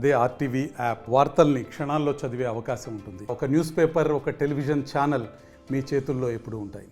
అదే RTV app వార్తల్ని క్షణాల్లో చదివే అవకాశం ఉంటుంది. ఒక న్యూస్ పేపర్, ఒక టెలివిజన్ ఛానల్ మీ చేతుల్లో ఎప్పుడూ ఉంటాయి.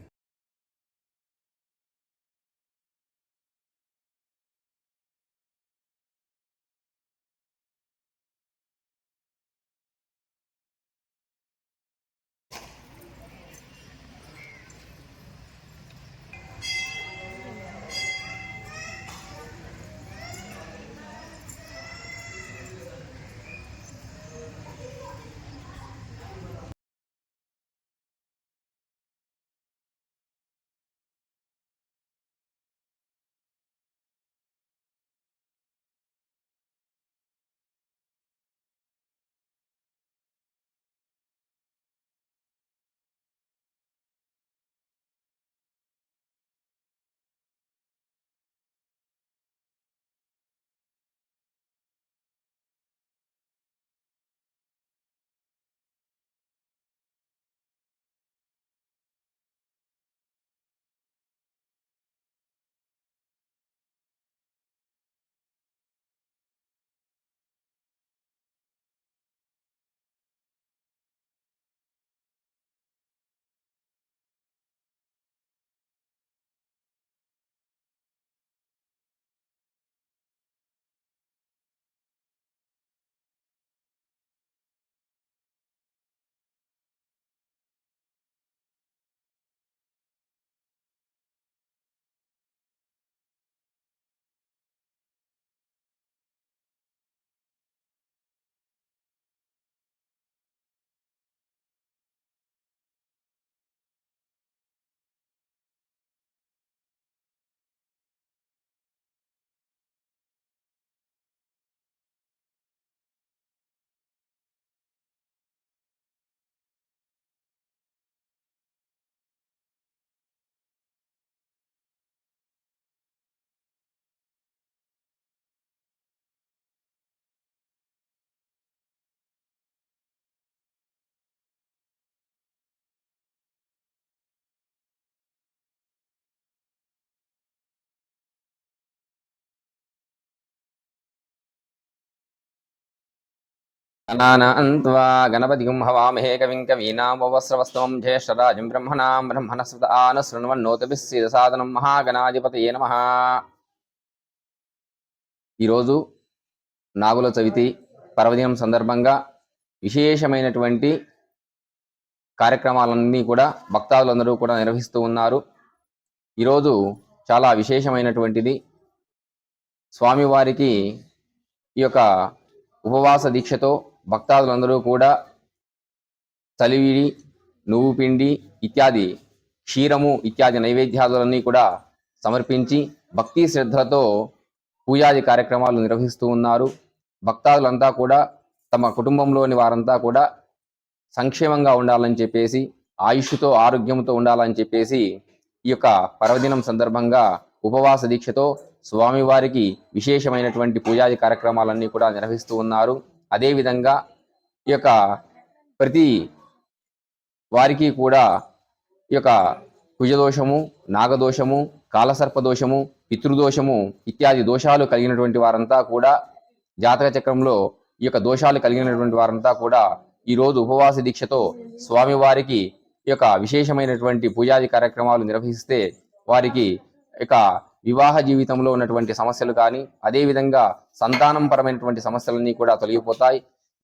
అనానాన్వా గణపతిం హవామహే కవిం కవీనాముపస్రవస్తమం జ్యేష్ఠరాజం బ్రహ్మణాం బ్రహ్మణస్పత ఆనశృణ్వన్నోతభిः సీదసాదనం మహాగణాధిపతయే నమః. ఈరోజు నాగుల చవితి పర్వదినం సందర్భంగా విశేషమైనటువంటి కార్యక్రమాలన్నీ కూడా భక్తాదులందరూ కూడా నిర్వహిస్తూ ఉన్నారు. ఈరోజు చాలా విశేషమైనటువంటిది. స్వామివారికి ఈ యొక్క ఉపవాస దీక్షతో భక్తాదులందరూ కూడా చలివిడి, నువ్వు పిండి ఇత్యాది క్షీరము ఇత్యాది నైవేద్యాదులన్నీ కూడా సమర్పించి భక్తి శ్రద్ధలతో పూజాది కార్యక్రమాలు నిర్వహిస్తూ ఉన్నారు. భక్తాదులంతా కూడా తమ కుటుంబంలోని వారంతా కూడా సంక్షేమంగా ఉండాలని చెప్పేసి, ఆయుష్తో ఆరోగ్యంతో ఉండాలని చెప్పేసి ఈ యొక్క పర్వదినం సందర్భంగా ఉపవాస దీక్షతో స్వామివారికి విశేషమైనటువంటి పూజాది కార్యక్రమాలన్నీ కూడా నిర్వహిస్తూ ఉన్నారు. అదేవిధంగా ఈ యొక్క ప్రతి వారికి కూడా ఈ యొక్క కుజదోషము, నాగదోషము, కాలసర్పదోషము, పితృదోషము ఇత్యాది దోషాలు కలిగినటువంటి వారంతా కూడా జాతక చక్రంలో ఈ యొక్క దోషాలు కలిగినటువంటి వారంతా కూడా ఈరోజు ఉపవాస దీక్షతో స్వామివారికి ఈ యొక్క విశేషమైనటువంటి పూజాది కార్యక్రమాలు నిర్వహిస్తే వారికి ఇక వివాహ జీవితంలో ఉన్నటువంటి సమస్యలు కానీ, అదేవిధంగా సంతానం పరమైనటువంటి సమస్యలన్నీ కూడా తొలగిపోతాయి.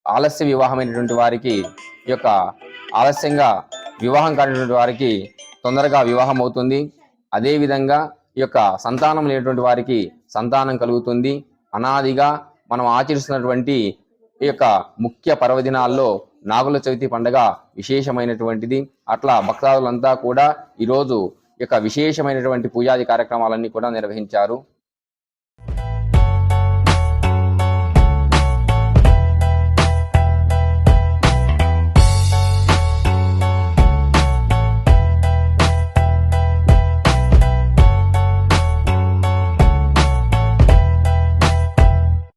ఆలస్య వివాహమైనటువంటి వారికి ఈ యొక్క ఆలస్యంగా వివాహం కానిటువంటి వారికి తొందరగా వివాహం అవుతుంది. అదేవిధంగా ఈ యొక్క సంతానం లేనటువంటి వారికి సంతానం కలుగుతుంది. అనాదిగా మనం ఆచరిస్తున్నటువంటి ఈ యొక్క ముఖ్య పర్వదినాల్లో నాగుల చవితి పండుగ విశేషమైనటువంటిది. అట్లా భక్తాదులంతా కూడా ఈరోజు యొక్క విశేషమైనటువంటి పూజాది కార్యక్రమాలన్నీ కూడా నిర్వహించారు.